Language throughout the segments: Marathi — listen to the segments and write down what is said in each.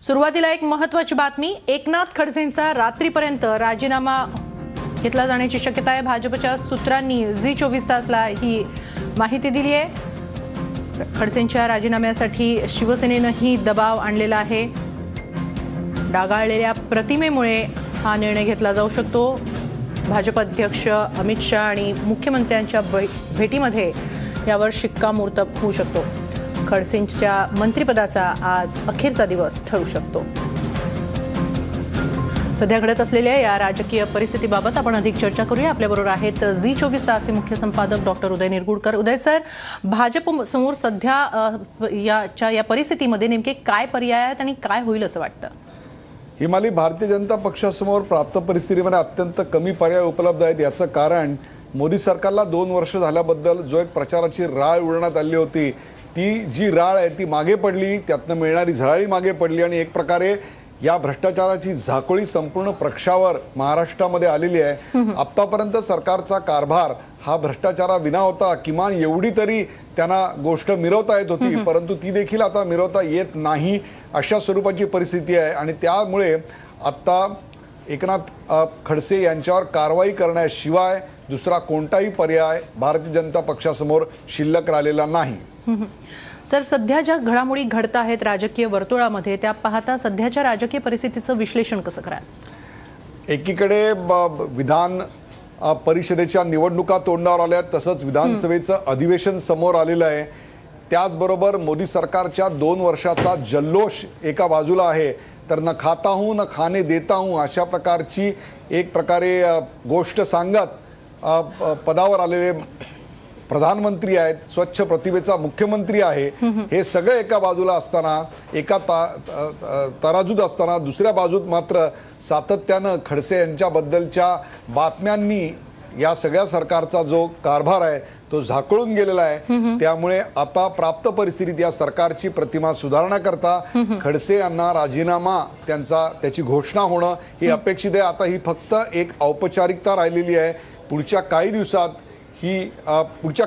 सुरुवातीला एक महत्त्वाची बातमी, एकनाथ खडसेंचा रात्रीपर्यंत राजीनामा घेतला जाण्याची शक्यता आहे। भाजपच्या सूत्रांनी झी24 तासला ही माहिती दिली आहे। खडसेंच्या राजीनाम्यासाठी शिवसेनेनेही दबाव आणलेला आहे। डागाळलेल्या प्रतिमेमुळे हा निर्णय घेतला जाऊ शकतो। भाजप अध्यक्ष अमित शाह आणि मुख्यमंत्र्यांच्या भेटीमध्ये यावर शिक्कामोर्तब होऊ शकतो। खडसेंच्या मंत्रिपदाचा आज अखेरचा दिवस ठरू शकतो। सध्या घडत असलेल्या या राजकीय परिस्थितीबाबत आपण अधिक चर्चा करूया। आपल्याबरोबर आहेत झी24 तासचे मुख्य संपादक डॉक्टर उदय निरगुडकर। उदय सर, भाजप समोर सध्या या परिस्थितीमध्ये नेमके काय पर्याय आहेत आणि काय होईल असं वाटतं? हिमाली, भारतीय जनता पक्षासमोर प्राप्त परिस्थितीमध्ये अत्यंत कमी पर्याय उपलब्ध आहेत। याचं कारण मोदी सरकारला 2 वर्ष झाल्याबद्दल जो एक प्रचाराची राळ उडवण्यात आली होती, ती जी राळ आहे ती मागे पडली, त्यातनं मिळणारी झळाळी मागे पडली आणि एक प्रकारे या भ्रष्टाचाराची झाकोळी संपूर्ण पक्षावर महाराष्ट्रामध्ये आलेली आहे। आतापर्यंत सरकारचा कारभार हा भ्रष्टाचाराविना होता। किमान एवढी तरी त्यांना गोष्ट मिरवता येत होती, परंतु ती देखील आता मिरवता येत नाही, अशा स्वरूपाची परिस्थिती आहे। आणि त्यामुळे आता एकनाथ खडसे यांच्यावर कारवाई करण्याशिवाय दुसरा कोणताही पर्याय भारतीय जनता पक्षासमोर शिल्लक राहिलेला नाही। सर, सध्या ज्या घडामोडी घडत आहेत राजकीय वर्तुळामध्ये, त्या पाहता सध्याच्या राजकीय परिस्थितीचं विश्लेषण कसं कराल? एकीकडे विधान परिषदेच्या निवडणुका तोंडावर आल्या, तसंच विधानसभेचं अधिवेशन समोर आलेलं आहे। त्याचबरोबर मोदी सरकारच्या 2 वर्षाचा जल्लोष एका बाजूला आहे, तर न खाता हूं न खाने देता हूं अशा प्रकारची एक प्रकारे गोष्ट सांगत पदावर आलेले प्रधानमंत्री आहेत, स्वच्छ प्रतिभेचा मुख्यमंत्री आहे, हे सगळे एका बाजूला असताना, एका तराजूत असताना, दुसऱ्या बाजूत मात्र सातत्यानं खडसे यांच्याबद्दलच्या बातम्यांनी या सगळ्या सरकारचा जो कारभार आहे तो झाकळून गेलेला आहे। त्यामुळे आता प्राप्त परिस्थितीत या सरकारची प्रतिमा सुधारण्याकरता खडसे यांना राजीनामा त्याची घोषणा होणं ही अपेक्षित आहे। आता ही फक्त एक औपचारिकता राहिलेली आहे। पुढच्या काही दिवसात पुढच्या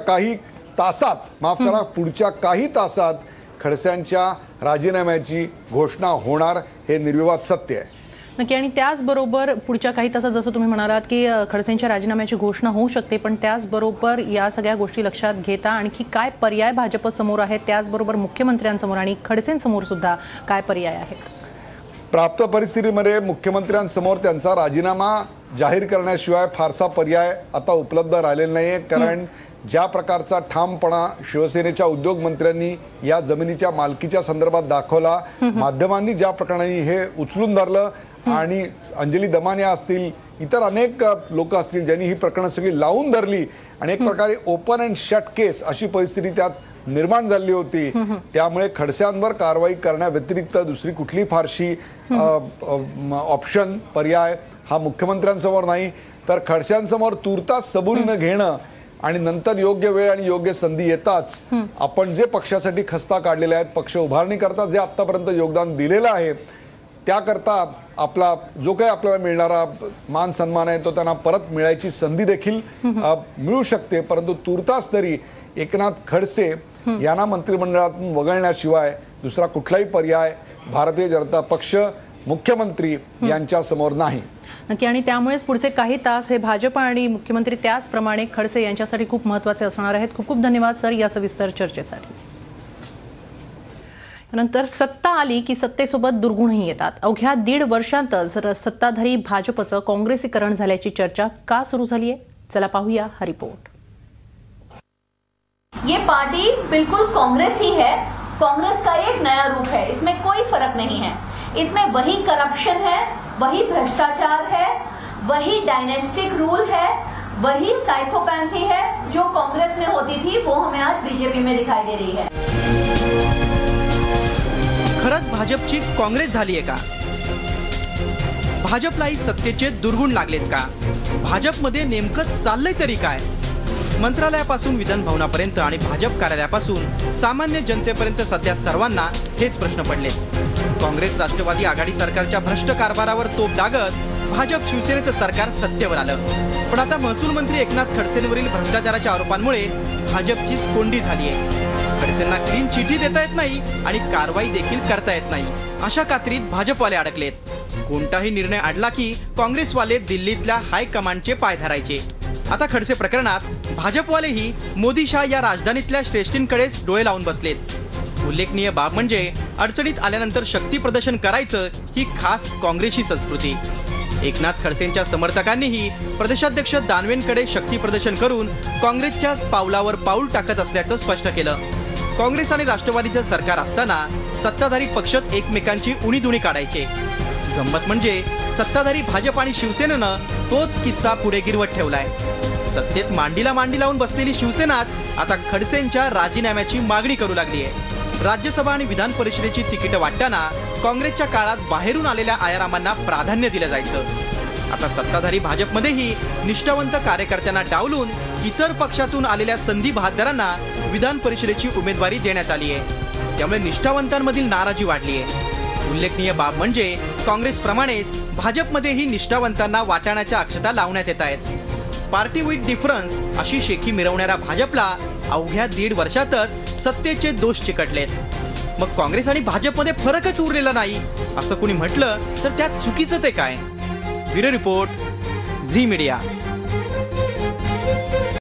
काही तासात खडसेंच्या राजीनाम्याची घोषणा होणार, हे निर्विवाद सत्य आहे। नक्की। आणि त्याचबरोबर पुढच्या काही तासात जसं तुम्ही म्हणालात की खडसेंच्या राजीनाम्याची घोषणा होऊ शकते, पण त्याचबरोबर या सगळ्या गोष्टी लक्षात घेता आणखी काय पर्याय भाजप समोर आहेत, त्याचबरोबर मुख्यमंत्र्यांसमोर आणि खडसेंसमोर सुद्धा काय पर्याय आहेत? प्राप्त परिस्थितीमध्ये मुख्यमंत्र्यांसमोर त्यांचा राजीनामा जाहीर करण्याशिवाय फारसा पर्याय आता उपलब्ध राहिलेला नाहीये। कारण ज्या प्रकारचा ठामपणा शिवसेनेच्या उद्योगमंत्र्यांनी या जमिनीच्या मालकीच्या संदर्भात दाखवला, माध्यमांनी ज्या प्रकारे हे उचलून धरलं आणि अंजली दमाने असतील, इतर अनेक लोक असतील ज्यांनी ही प्रकरणं सगळी लावून धरली आणि एक प्रकारे ओपन अँड शट केस अशी परिस्थिती त्यात निर्माण झाली होती। त्यामुळे खडसेंवर कारवाई करण्याव्यतिरिक्त दुसरी कुठली फारशी ऑप्शन पर्याय हा मुख्यमंत्र्यांसमोर नाही। तर खडसेंसमोर तुर्तास सबुरीनं घेणं आणि नंतर योग्य वेळ आणि योग्य संधी येताच आपण जे पक्षासाठी खस्ता काढलेले आहेत, पक्ष उभारणी करता जे आतापर्यंत योगदान दिलेलं आहे, त्याकरता आपला जो काही आपल्याला मिळणारा मान सन्मान आहे तो त्यांना परत मिळायची संधी देखील मिळू शकते। परंतु तुर्तास तरी एकनाथ खडसे यांना मंत्रिमंडळातून वगळण्याशिवाय दुसरा कुठलाही पर्याय भारतीय जनता पक्ष, मुख्यमंत्री यांच्या समोर नाही। नक्की। आणि त्यामुळेच पुढचे काही तास हे भाजप आणि मुख्यमंत्री त्याचप्रमाणे खडसे यांच्यासाठी खूप महत्त्वाचे असणार आहेत। खूप खूप धन्यवाद सर या सविस्तर चर्चेसाठी। नंतर सत्ता आली की सत्तेसोबत दुर्गुणही येतात। अवघ्या 1.5 वर्षांतच सत्ताधारी भाजपचं काँग्रेसीकरण झाल्याची चर्चा का सुरू झाली आहे, चला पाहूया हा रिपोर्ट। ये पार्टी बिल्कुल कांग्रेस ही है, कांग्रेस का एक नया रूप है, इसमें कोई फर्क नहीं है। इसमें वही करप्शन है, वही भ्रष्टाचार है, वही डायनेस्टिक रूल है, वही साइकोपैथी है जो कांग्रेस में होती थी, वो हमें आज बीजेपी में दिखाई दे रही है। खरंच भाजपची काँग्रेस झालीये का? भाजपलाही सत्तेचे दुर्गुण लागलेत का? भाजपमध्ये नेमकं चाललंय तरी काय? मंत्रालयापासून विधान भवनापर्यंत आणि भाजप कार्यालयापासून सामान्य जनतेपर्यंत सध्या सर्वांना हेच प्रश्न पडले। काँग्रेस राष्ट्रवादी आघाडी सरकारच्या भ्रष्ट कारभारावर तोप डागत भाजप शिवसेनेचं सरकार सत्तेवर आलं, पण आता महसूल मंत्री एकनाथ खडसेंवरील भ्रष्टाचाराच्या आरोपांमुळे भाजपचीच कोंडी झाली आहे। खडसेंना क्लीन चिठी देता येत नाही आणि कारवाई देखील करता येत नाही, अशा कात्रीत भाजपवाले अडकलेत. कोणताही निर्णय अडला की काँग्रेसवाले दिल्लीतल्या हायकमांडचे पाय धरायचे. आता खडसे प्रकरणात भाजपवालेही मोदी शाह या राजधानीतल्या श्रेष्ठींकडेच डोळे लावून बसलेत. उल्लेखनीय बाब म्हणजे अडचणीत आल्यानंतर शक्ती प्रदर्शन करायचं ही खास काँग्रेसची संस्कृती. एकनाथ खडसेंच्या समर्थकांनीही प्रदेशाध्यक्ष दानवेंकडे शक्ती प्रदर्शन करून काँग्रेसच्याच पावलावर पाऊल टाकत असल्याचं स्पष्ट केलं. काँग्रेस आणि राष्ट्रवादीचं सरकार असताना सत्ताधारी पक्षच एकमेकांची उणीधुणी काढायचे. गंमत म्हणजे सत्ताधारी भाजप आणि शिवसेनेनं तोच किस्सा पुढे गिरवत ठेवलाय. सत्तेत मांडीला मांडी लावून बसलेली शिवसेनाच आता खडसेंच्या राजीनाम्याची मागणी करू लागली आहे. राज्यसभा आणि विधान परिषदेची तिकीटं वाटताना काँग्रेसच्या काळात बाहेरून आलेल्या आयारामांना प्राधान्य दिलं जायचं. आता सत्ताधारी भाजपमध्येही निष्ठावंत कार्यकर्त्यांना डावलून इतर पक्षातून आलेल्या संधी बहादरांना विधान परिषदेची उमेदवारी देण्यात आली आहे. त्यामुळे निष्ठावंतांमधील नाराजी वाढली आहे. उल्लेखनीय बाब म्हणजे काँग्रेसप्रमाणेच भाजपमध्येही निष्ठावंतांना वाटाण्याच्या अक्षता लावण्यात येत आहेत. पार्टी विथ डिफरन्स अशी शेकी मिरवणाऱ्या भाजपला अवघ्या 1.5 वर्षातच सत्तेचे दोष चिकटलेत. मग काँग्रेस आणि भाजपमध्ये फरकच उरलेला नाही असं कुणी म्हटलं तर त्यात चुकीचं ते काय? Bureau report, Zee media.